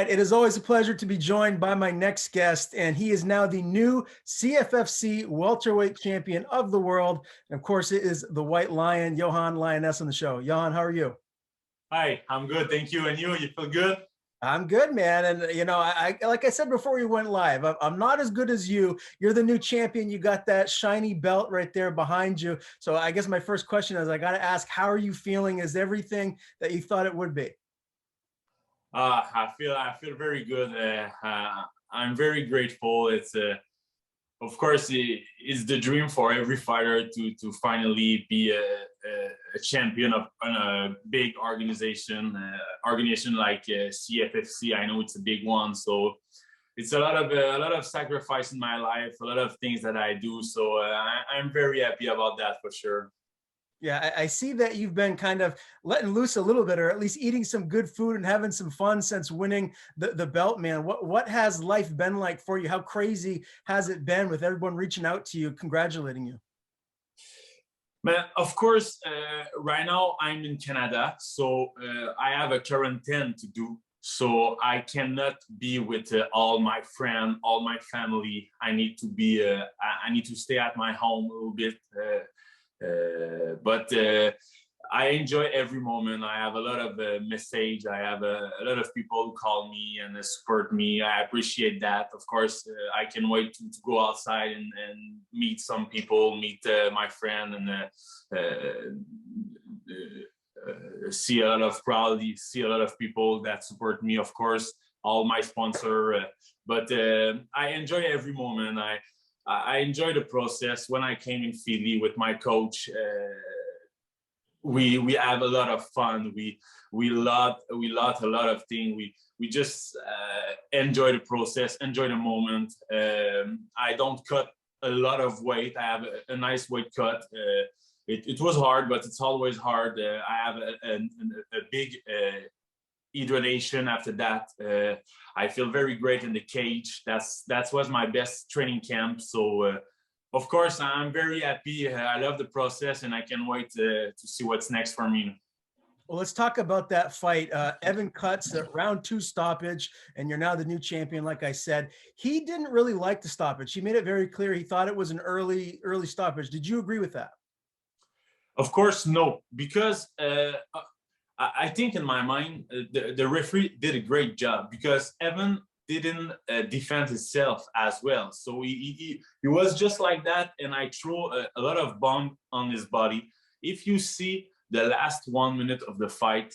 right, it is always a pleasure to be joined by my next guest, and he is now the new CFFC welterweight champion of the world. And of course, it is the White Lion, Yohan Lainesse, on the show. Yohan, how are you? Hi, I'm good, thank you. And you feel good? I'm good, man. And you know, I like I said before we went live, I'm not as good as you. You're the new champion. You got that shiny belt right there behind you. So I guess my first question is, I got to ask, how are you feeling? Is everything that you thought it would be? I feel very good. I'm very grateful. It's of course it's the dream for every fighter to finally be a champion of a big organization like CFFC. I know it's a big one, so it's a lot of sacrifice in my life, a lot of things that I do. So I'm very happy about that for sure. Yeah, I see that you've been kind of letting loose a little bit, or at least eating some good food and having some fun since winning the belt, man. What has life been like for you? How crazy has it been with everyone reaching out to you, congratulating you? Man, of course, right now I'm in Canada, so I have a quarantine to do. So I cannot be with all my friends, all my family. I need to be. I need to stay at my home a little bit. But I enjoy every moment. I have a lot of message. I have a lot of people who call me and support me. I appreciate that. Of course, I can wait to go outside and meet some people, meet my friend, and see a lot of crowd, see a lot of people that support me. Of course, all my sponsor. But I enjoy every moment. I enjoy the process. When I came in Philly with my coach, we have a lot of fun. We lot a lot of things. We just enjoy the process, enjoy the moment. I don't cut a lot of weight. I have a nice weight cut. It was hard, but it's always hard. I have a big hydration after that. I feel very great in the cage. That was my best training camp. So of course I'm very happy. I love the process and I can't wait to see what's next for me. Well, let's talk about that fight. Evan Cuts at round 2 stoppage, and you're now the new champion. Like I said, he didn't really like the stoppage. He made it very clear he thought it was an early stoppage. Did you agree with that? Of course, no, because I think in my mind, the referee did a great job because Evan didn't defend himself as well. So he was just like that, and I threw a lot of bomb on his body. If you see the last 1 minute of the fight,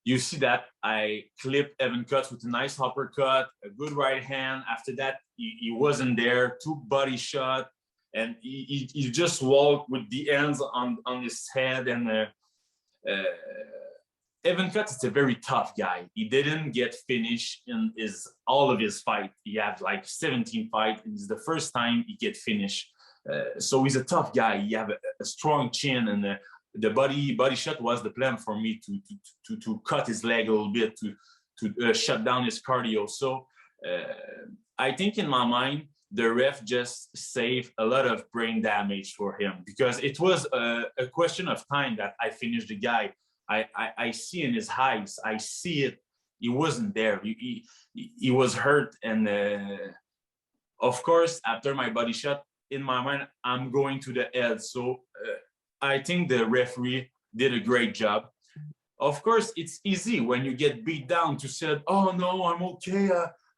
you see that I clipped Evan Cuts with a nice uppercut, a good right hand. After that, he wasn't there, 2 body shot, and he just walked with the hands on his head. And Evan Cuts is a very tough guy. He didn't get finished in all of his fight. He had like 17 fights, and it's the first time he get finished. So he's a tough guy. He have a strong chin, and the body shot was the plan for me to cut his leg a little bit to shut down his cardio. So I think in my mind, the ref just saved a lot of brain damage for him because it was a question of time that I finished the guy. I see in his eyes, I see it. He wasn't there. He was hurt. And of course, after my body shot, in my mind, I'm going to the head. So I think the referee did a great job. Of course, it's easy when you get beat down to say, oh no, I'm okay.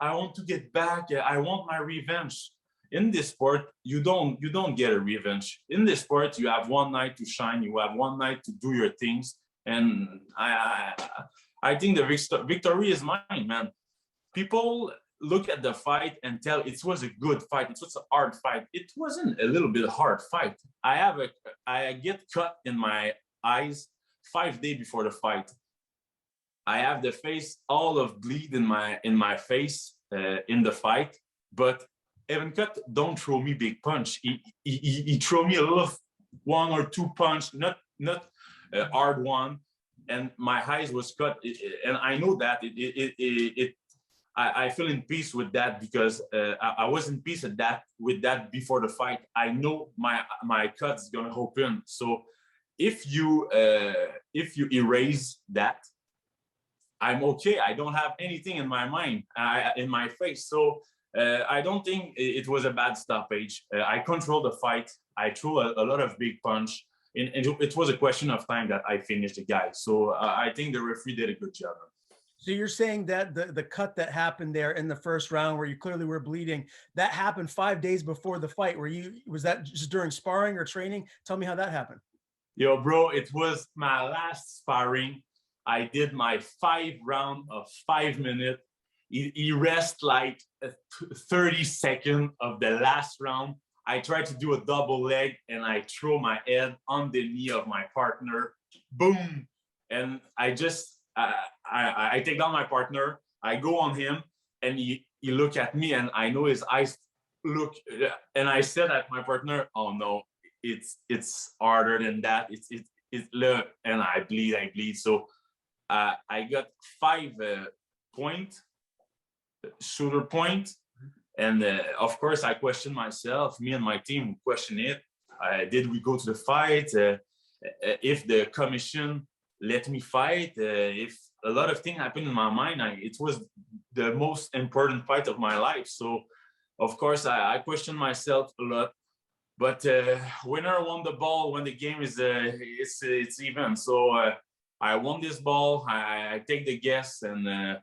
I want to get back. I want my revenge. In this sport, you don't get a revenge. In this sport, you have one night to shine. You have one night to do your things. And I think the victory is mine, man. People look at the fight and tell it was a good fight. It was a hard fight. It wasn't a little bit hard fight. I get cut in my eyes 5 days before the fight. I have the face all of bleed in my face in the fight, but Evan Cut don't throw me big punch. He throw me a little 1 or 2 punch, not a hard one, and my eyes was cut. And I know that I feel in peace with that because I was in peace with that before the fight. I know my cut is gonna open. So if you erase that, I'm okay. I don't have anything in my mind, in my face. So I don't think it was a bad stoppage. I controlled the fight. I threw a lot of big punch. And it was a question of time that I finished the guy. So I think the referee did a good job. So you're saying that the cut that happened there in the first round where you clearly were bleeding, that happened 5 days before the fight. Was that just during sparring or training? Tell me how that happened. Yo, bro, it was my last sparring. I did my 5 round of 5 minutes. He rest like 30 seconds of the last round. I tried to do a double leg and I throw my head on the knee of my partner. Boom. And I just, I take down my partner. I go on him and he look at me and I know his eyes look. And I said at my partner, oh no, it's harder than that. It's look, and I bleed. So I got 5 point, shooter point. And of course, I questioned myself. Me and my team question it. Did we go to the fight? If the commission let me fight, if a lot of things happened in my mind, it was the most important fight of my life. So, of course, I questioned myself a lot. But winner won the ball when the game is it's even. So I won this ball. I take the guess, and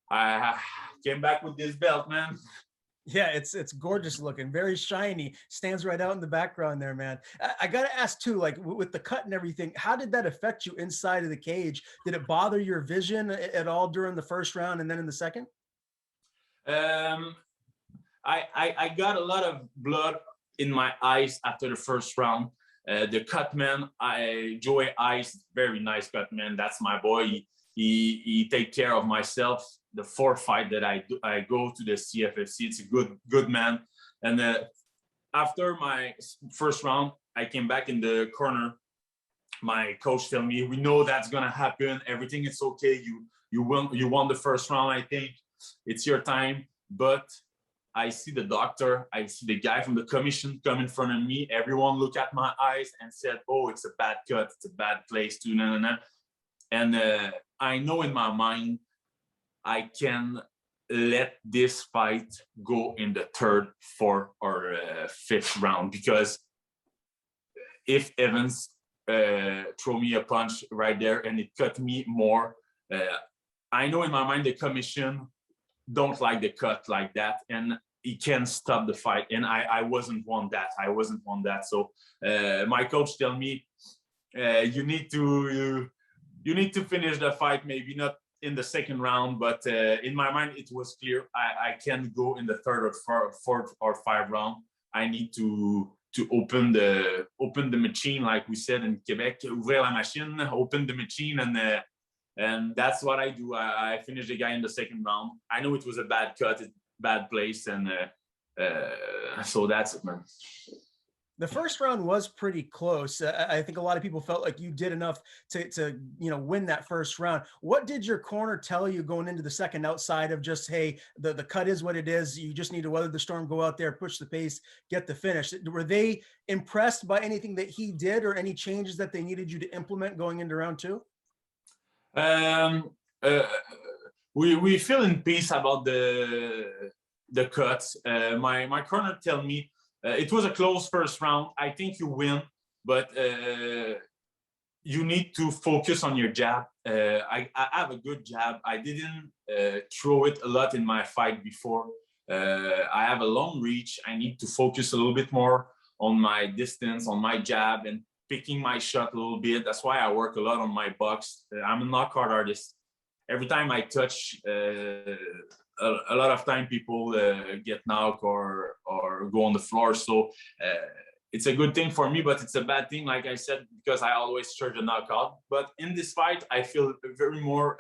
I came back with this belt, man. Yeah, it's gorgeous looking, very shiny, stands right out in the background there, man. I gotta ask too, like with the cut and everything, how did that affect you inside of the cage? Did it bother your vision at all during the first round and then in the second? I got a lot of blood in my eyes after the first round. The cut man, Joey Ice, very nice cut man. That's my boy. He take care of myself. The 4th fight that I go to the CFFC, it's a good man. And after my first round, I came back in the corner. My coach tell me, we know that's gonna happen. Everything is okay. You won the first round. I think it's your time. But I see the doctor. I see the guy from the commission come in front of me. Everyone look at my eyes and said, "Oh, it's a bad cut. It's a bad place to na." And I know in my mind, I can let this fight go in the 3rd, 4th, or 5th round, because if Evans throw me a punch right there and it cut me more, I know in my mind the commission don't like the cut like that, and he can stop the fight. And I wasn't want that. So my coach tell me, you need to finish the fight, maybe not in the 2nd round, but in my mind it was clear I can't go in the 3rd or 4th or 5th round. I need to open the machine, like we said in Quebec, ouvrir la machine, open the machine, and that's what I do. I finished the guy in the 2nd round. I know it was a bad cut, bad place, and so that's it, man. The first round was pretty close. I think a lot of people felt like you did enough to win that first round. What did your corner tell you going into the second, outside of just, hey, the cut is what it is, you just need to weather the storm, go out there, push the pace, get the finish? Were they impressed by anything that he did or any changes that they needed you to implement going into round 2? We feel in peace about the cuts. My corner tell me, it was a close first round. I think you win, but you need to focus on your jab. I have a good jab. I didn't throw it a lot in my fight before. I have a long reach. I need to focus a little bit more on my distance, on my jab, and picking my shot a little bit. That's why I work a lot on my box. I'm a knockout artist. Every time I touch, a lot of time people get knocked or go on the floor. So it's a good thing for me, but it's a bad thing, like I said, because I always try to knock out. But in this fight, I feel very more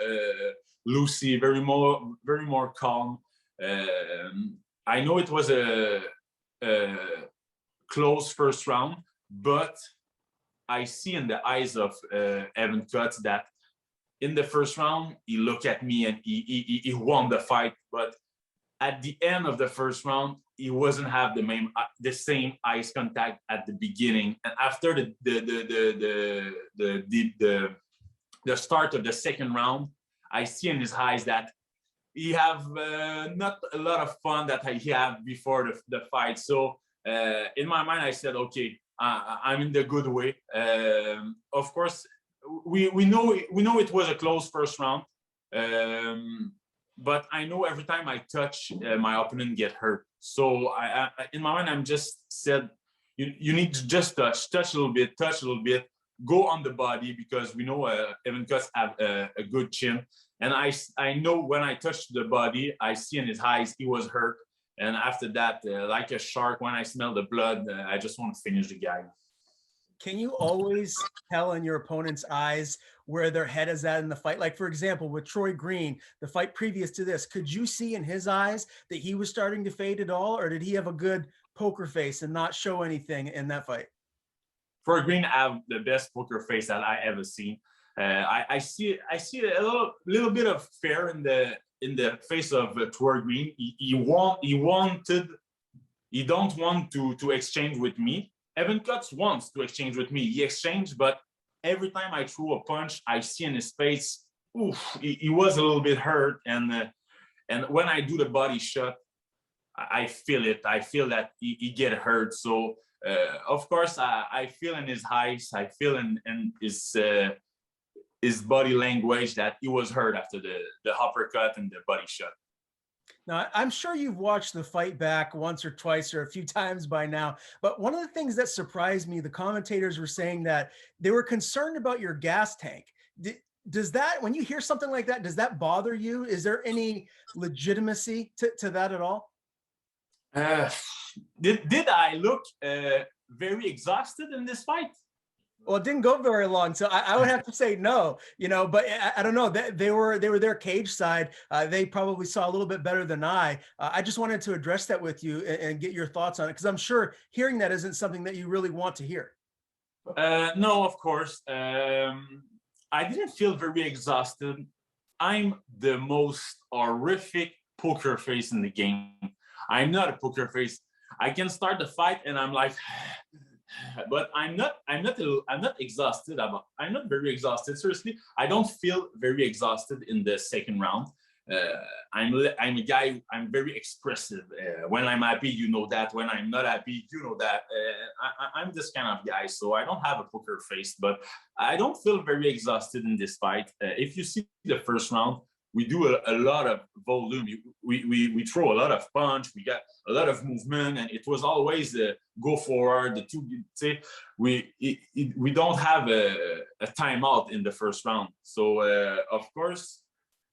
loosey, very more calm. I know it was a close first round, but I see in the eyes of Evan Cutts that in the first round, he looked at me and he won the fight. But at the end of the first round, he wasn't have the same eyes contact at the beginning. And after the start of the second round, I see in his eyes that he have not a lot of fun that he had before the fight. So in my mind, I said, okay, I'm in the good way. Of course, we know it was a close first round, but I know every time I touch, my opponent get hurt. So in my mind, I'm just said, you need to just touch a little bit, go on the body, because we know Evan Cutts have a good chin. And I know when I touched the body, I see in his eyes he was hurt. And after that, like a shark, when I smell the blood, I just want to finish the guy. Can you always tell in your opponent's eyes where their head is at in the fight? Like, for example, with Troy Green, the fight previous to this, could you see in his eyes that he was starting to fade at all? Or did he have a good poker face and not show anything in that fight? Troy Green have the best poker face that I ever seen. I see a little bit of fear in the face of Troy Green. He don't want to exchange with me. Evan Cutts wants to exchange with me. He exchanged, but every time I threw a punch, I see in his face, oof, he was a little bit hurt. And when I do the body shot, I feel it. I feel that he get hurt. So of course, I feel in his eyes, I feel in his body language that he was hurt after the uppercut and the body shot. Now, I'm sure you've watched the fight back once or twice or a few times by now, but one of the things that surprised me, the commentators were saying that they were concerned about your gas tank. Does that, when you hear something like that, does that bother you? Is there any legitimacy to that at all? Did I look very exhausted in this fight? Well, it didn't go very long, so I would have to say no, but I don't know. They were their cage side. They probably saw a little bit better than I. I just wanted to address that with you and get your thoughts on it, because I'm sure hearing that isn't something that you really want to hear. No, of course. I didn't feel very exhausted. I'm the most horrific poker face in the game. I'm not a poker face. I can start the fight and I'm like, but I'm not exhausted. I'm not very exhausted. Seriously, I don't feel very exhausted in the second round. I'm a guy. I'm very expressive. When I'm happy, you know that. When I'm not happy, you know that. I'm this kind of guy, so I don't have a poker face. But I don't feel very exhausted in this fight. If you see the first round, we do a lot of volume. We throw a lot of punch. We got a lot of movement, and it was always go forward. The two, we don't have a timeout in the first round. So of course,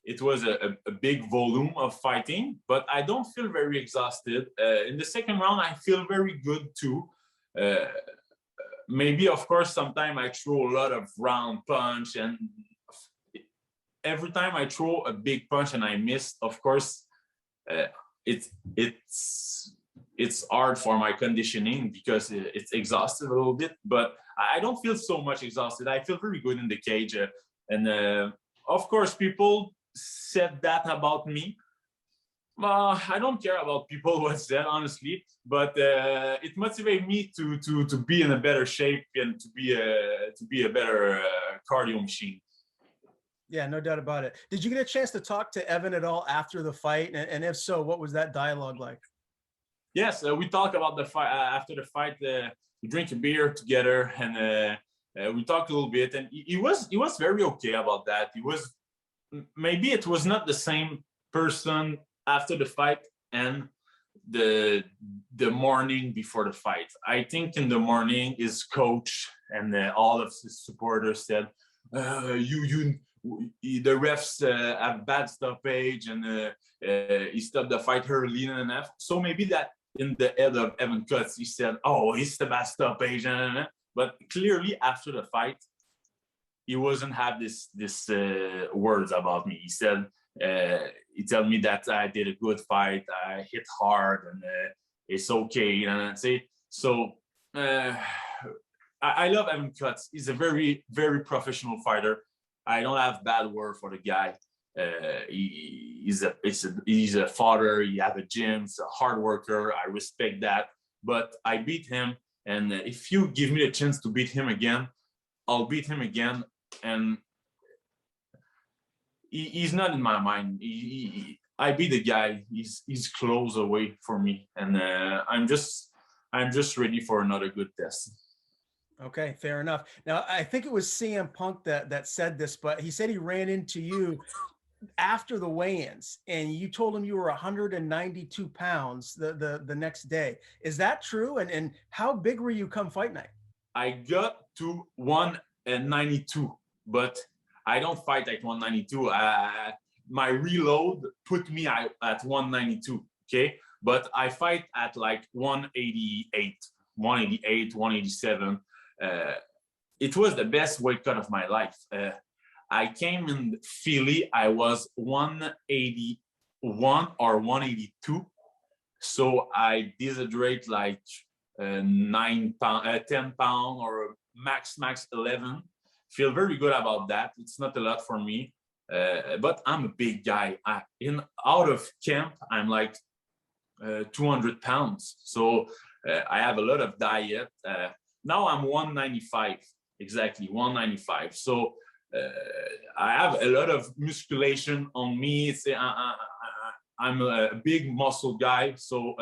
it was a big volume of fighting, but I don't feel very exhausted. In the second round, I feel very good too. Maybe, of course, sometimes I throw a lot of round punch, and every time I throw a big punch and I miss, of course, it's hard for my conditioning because it's exhausted a little bit, but I don't feel so much exhausted. I feel very good in the cage. And of course, people said that about me. I don't care about people what said, honestly, but it motivated me to be in a better shape and to be a better cardio machine. Yeah, no doubt about it. Did you get a chance to talk to Evan at all after the fight? And if so, what was that dialogue like? Yes, we talked about the fight. After the fight, we drink a beer together, and we talked a little bit. And he was very okay about that. Maybe it was not the same person after the fight and the morning before the fight. I think in the morning, his coach and all of his supporters said, the refs have bad stoppage, and he stopped the fight early enough. So maybe that in the head of Evan Cutts, he said, "Oh, it's the bad stoppage." But clearly, after the fight, he wasn't have this words about me. He said, he told me that I did a good fight, I hit hard, and it's okay. And say so. I love Evan Cutts. He's a very, very professional fighter. I don't have bad word for the guy. He's a father. He has a gym. He's a hard worker. I respect that. But I beat him, and if you give me a chance to beat him again, I'll beat him again. And he's not in my mind. I be the guy. He's close away for me, and I'm just ready for another good test. Okay, fair enough. Now, I think it was CM Punk that said this, but he said he ran into you after the weigh-ins, and you told him you were 192 pounds the next day. Is that true? And how big were you come fight night? I got to 192, but I don't fight at 192. My reload put me at 192. Okay, but I fight at like 188, 187. It was the best weight cut of my life. I came in Philly, I was 181 or 182. So I dehydrate like 9 pounds, 10 pounds, or max 11. Feel very good about that. It's not a lot for me, but I'm a big guy. Out of camp, I'm like 200 pounds. So I have a lot of diet. Now I'm 195, exactly 195. So I have a lot of musculation on me. I'm a big muscle guy. So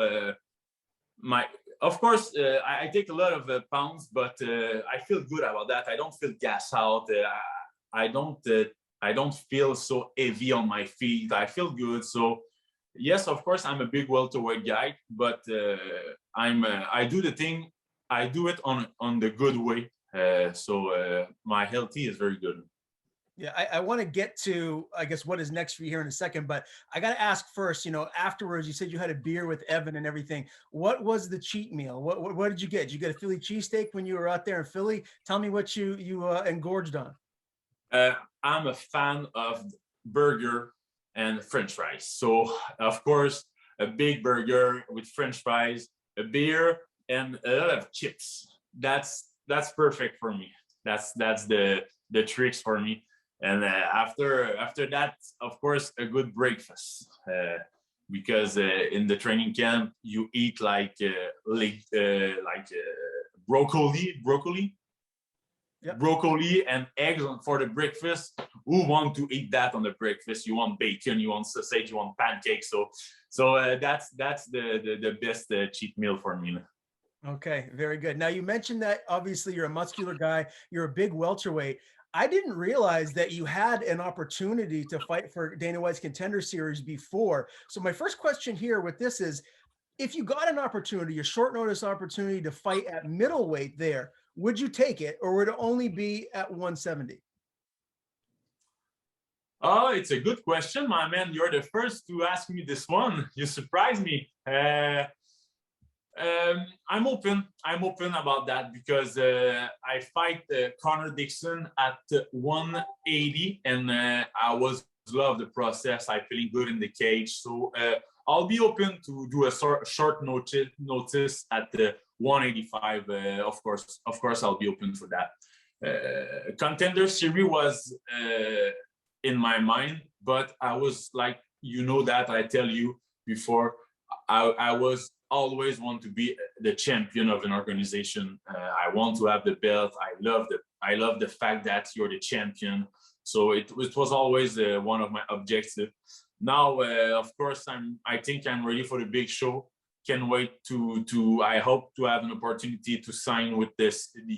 of course, I take a lot of pounds, but I feel good about that. I don't feel gas out. I don't feel so heavy on my feet. I feel good. So yes, of course, I'm a big welterweight guy, but I do the thing. I do it on the good way. So my healthy is very good. Yeah, I want to get to, I guess, what is next for you here in a second, but I got to ask first, afterwards, you said you had a beer with Evan and everything. What was the cheat meal? What did you get? Did you get a Philly cheesesteak when you were out there in Philly? Tell me what you engorged on. I'm a fan of burger and French fries. So, of course, a big burger with French fries, a beer, and a lot of chips. That's perfect for me. That's the tricks for me. And after that, of course, a good breakfast, because in the training camp you eat like broccoli, Yep. broccoli and eggs for the breakfast. Who want to eat that on the breakfast? You want bacon, you want sausage, you want pancakes. So that's the best cheat meal for me. Okay, very good. Now you mentioned that obviously you're a muscular guy, you're a big welterweight. I didn't realize that you had an opportunity to fight for Dana White's Contender Series before. So my first question here with this is, if you got an opportunity, a short notice opportunity to fight at middleweight there, would you take it, or would it only be at 170? Oh, it's a good question, my man. You're the first to ask me this one. You surprised me. I'm open about that, because I fight Conor Dixon at 180, and I love the process. I feeling good in the cage, so I'll be open to do a short notice at the 185. Of course, I'll be open for that. Contender Series was in my mind, but I was like, that I tell you before, I was always want to be the champion of an organization. I want to have the belt. I love the fact that you're the champion. So it was always one of my objectives. Now, of course, I think I'm ready for the big show. Can't wait to I hope to have an opportunity to sign with the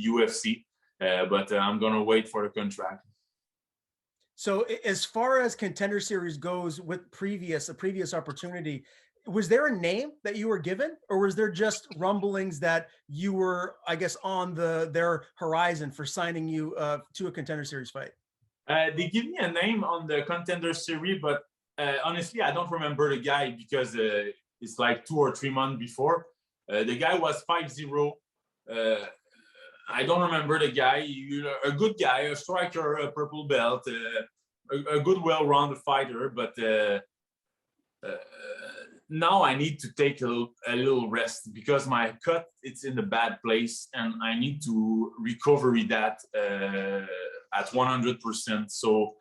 UFC. But I'm gonna wait for the contract. So as far as Contender Series goes, with a previous opportunity, was there a name that you were given, or was there just rumblings that you were, I guess, on their horizon for signing you to a Contender Series fight? They give me a name on the Contender Series, but honestly, I don't remember the guy, because it's like 2 or 3 months before. The guy was 5-0. I don't remember the guy. A good guy, a striker, a purple belt, a good, well-rounded fighter, but now I need to take a little rest, because my cut, it's in the bad place, and I need to recover that at 100%. So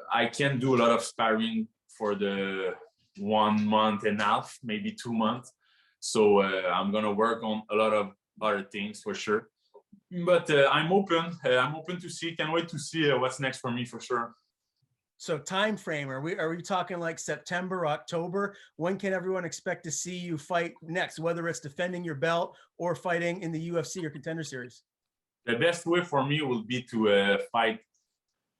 I can do a lot of sparring for the 1 month and a half, maybe 2 months. So I'm gonna work on a lot of other things for sure. But I'm open. I'm open to see. Can't wait to see what's next for me for sure. So time frame, are we talking like September, October? When can everyone expect to see you fight next, whether it's defending your belt or fighting in the UFC or Contender Series? The best way for me will be to fight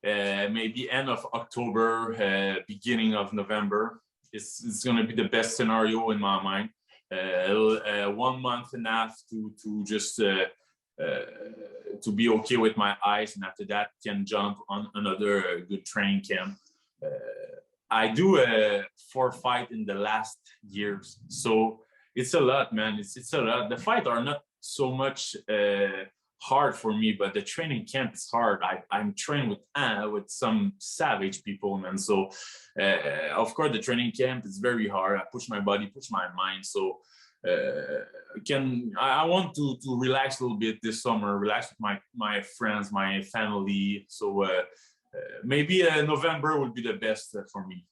maybe end of October, beginning of November. It's going to be the best scenario in my mind. 1 month and a half to just to be okay with my eyes, and after that can jump on another good training camp. I do 4 fights in the last years, so it's a lot, man. It's a lot. The fights are not so much hard for me, but the training camp is hard. I'm trained with some savage people, man. So of course the training camp is very hard. I push my body, push my mind. So I want to relax a little bit this summer, relax with my friends, my family. So maybe November would be the best for me.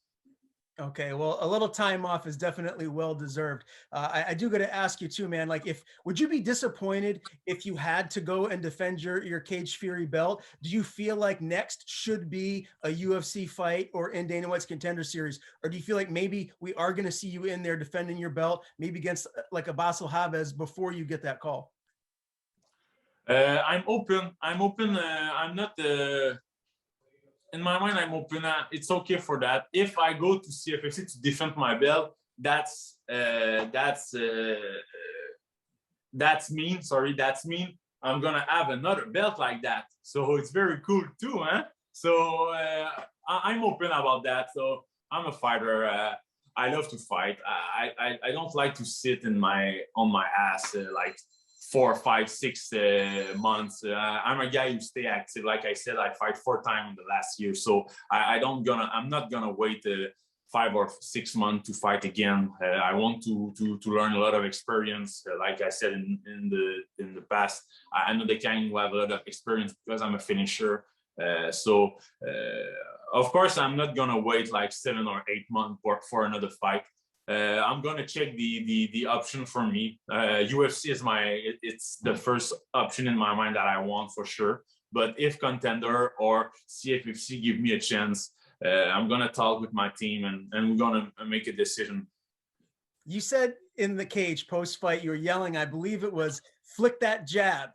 Okay, well, a little time off is definitely well deserved. I do got to ask you too, man. Like, would you be disappointed if you had to go and defend your Cage Fury belt? Do you feel like next should be a UFC fight or in Dana White's Contender Series, or do you feel like maybe we are going to see you in there defending your belt, maybe against like a Basel Chavez before you get that call? I'm open. I'm not. In my mind, I'm open. It's okay for that. If I go to CFFC to defend my belt, that's mean. Sorry, that's mean. I'm gonna have another belt like that. So it's very cool too, huh? So I'm open about that. So I'm a fighter. I love to fight. I don't like to sit on my ass like 4, 5, 6 months. I'm a guy who stay active. Like I said, I fight 4 times in the last year, so I'm not gonna wait 5 or 6 months to fight again. I want to learn a lot of experience. Like I said in the past, I know they can have a lot of experience because I'm a finisher. So of course, I'm not gonna wait like 7 or 8 months for another fight. I'm gonna check the option for me. UFC is it's the first option in my mind that I want for sure. But if Contender or CFFC give me a chance, I'm gonna talk with my team and we're gonna make a decision. You said in the cage post fight, you were yelling, I believe it was flick that jab,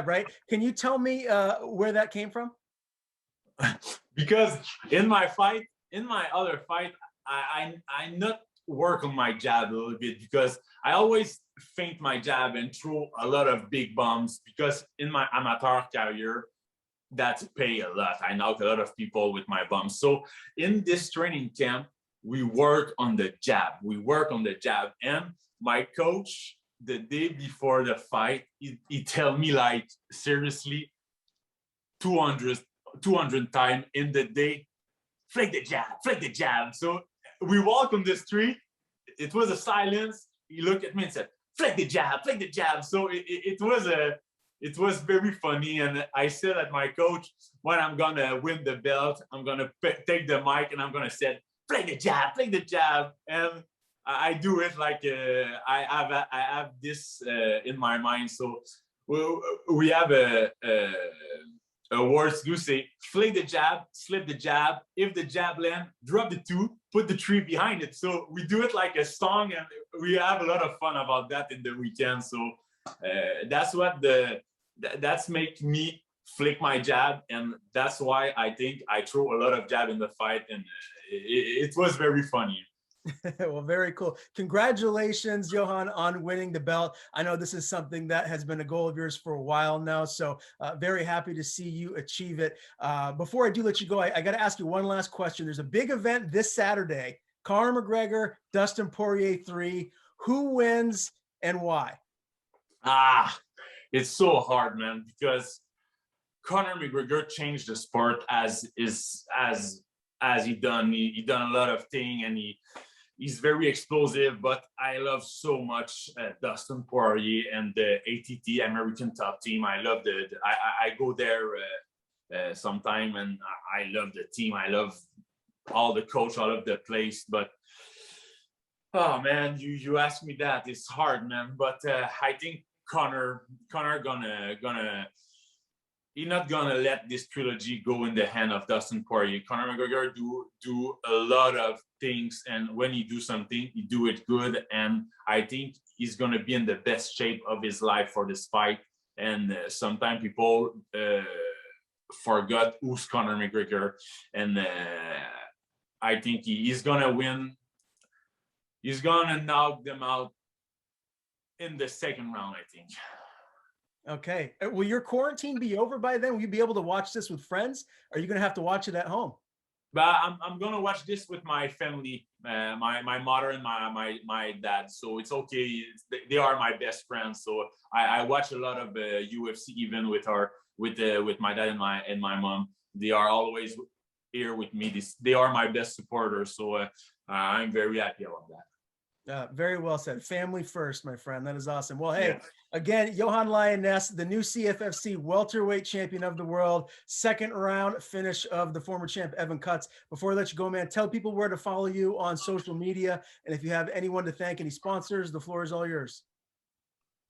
right? Can you tell me where that came from? Because in my other fight, I not work on my jab a little bit because I always feint my jab and throw a lot of big bombs because in my amateur career, that's pay a lot. I knock a lot of people with my bombs. So in this training camp, we work on the jab. And my coach, the day before the fight, he tell me like, seriously, 200 times in the day, flick the jab. So we walk on the street. It was a silence. He looked at me and said, flick the jab. So it was very funny. And I said at my coach, when I'm going to win the belt, I'm going to take the mic and I'm going to say, flick the jab. And I do it like I have this in my mind. So we have words do say flick the jab, slip the jab. If the jab land, drop the 2, put the 3 behind it. So we do it like a song, and we have a lot of fun about that in the weekend. So that's make me flick my jab, and that's why I think I throw a lot of jab in the fight, and it was very funny. Well, very cool. Congratulations, Yohan, on winning the belt. I know this is something that has been a goal of yours for a while now, so very happy to see you achieve it. Before I do let you go, I got to ask you one last question. There's a big event this Saturday, Conor McGregor, Dustin Poirier 3. Who wins and why? It's so hard, man, because Conor McGregor changed the sport as he done. He done a lot of things, and he's very explosive, but I love so much Dustin Poirier and the ATT, American Top Team. I love I go there sometime, and I love the team. I love all the coach, all of the place. But oh man, you ask me that, it's hard, man. But I think Conor gonna he's not gonna let this trilogy go in the hand of Dustin Poirier. Conor McGregor do a lot of things, and when he do something, he do it good. And I think he's gonna be in the best shape of his life for this fight. And sometimes people forgot who's Conor McGregor, and I think he's gonna win. He's gonna knock them out in the second round, I think. Okay. Will your quarantine be over by then? Will you be able to watch this with friends? Or are you going to have to watch it at home? But I'm gonna watch this with my family, my mother and my dad. So it's okay. They are my best friends. So I watch a lot of UFC even with my dad and my mom. They are always here with me. They are my best supporters. So I'm very happy about that. Very well said. Family first, my friend. That is awesome. Well, hey, Yeah. again, Yohan Lainesse, the new CFFC welterweight champion of the world, second round finish of the former champ Evan Cutts. Before I let you go, man, tell people where to follow you on social media. And if you have anyone to thank, any sponsors, the floor is all yours.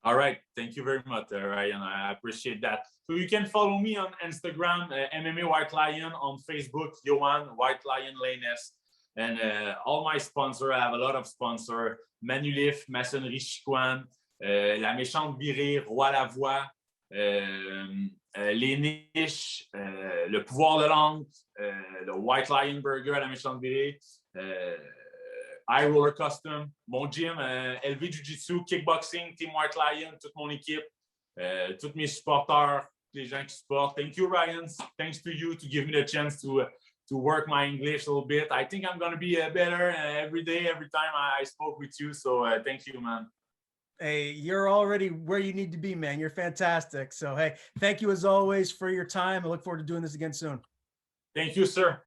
All right. Thank you very much, Ryan. I appreciate that. So you can follow me on Instagram, MMA White Lion, on Facebook, Yohan White Lion Lainesse. And all my sponsors, I have a lot of sponsors, Manulif, Maçonnerie Chicoine, La Méchante Virée, Roi Lavoie, Les Niches, Le Pouvoir de l'Angle, le White Lion Burger à La Méchante Virée, High Roller Custom, mon gym, LV Jiu-Jitsu, Kickboxing, Team White Lion, toute mon équipe, tous mes supporters, les gens qui supportent. Thank you, Ryan. Thanks to you to give me the chance to work my English a little bit. I think I'm going to be better every day, every time I spoke with you. So thank you, man. Hey, you're already where you need to be, man. You're fantastic. So, hey, thank you as always for your time. I look forward to doing this again soon. Thank you, sir.